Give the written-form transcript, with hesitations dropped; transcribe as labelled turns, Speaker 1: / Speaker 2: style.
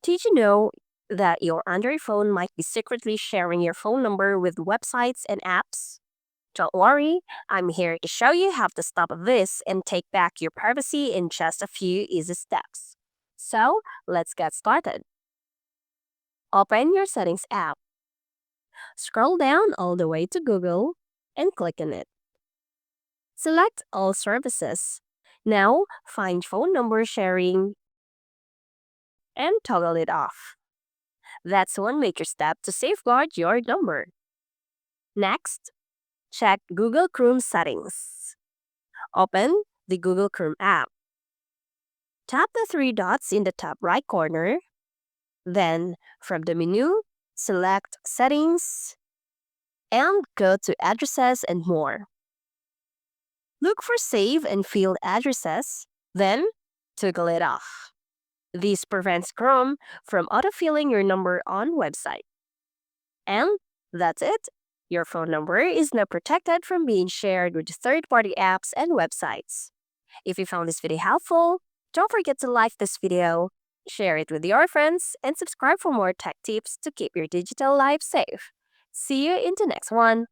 Speaker 1: Did you know that your Android phone might be secretly sharing your phone number with websites and apps? Don't worry, I'm here to show you how to stop this and take back your privacy in just a few easy steps. So, let's get started. Open your Settings app. Scroll down all the way to Google and click on it. Select All Services. Now, find phone number sharing and toggle it off. That's one major step to safeguard your number. Next, check Google Chrome settings. Open the Google Chrome app. Tap the three dots in the top right corner. Then, from the menu, select Settings and go to Addresses and More. Look for Save and Field Addresses, then toggle it off. This prevents Chrome from autofilling your number on website. And that's it. Your phone number is now protected from being shared with third-party apps and websites. If you found this video helpful, don't forget to like this video, share it with your friends, and subscribe for more tech tips to keep your digital life safe. See you in the next one.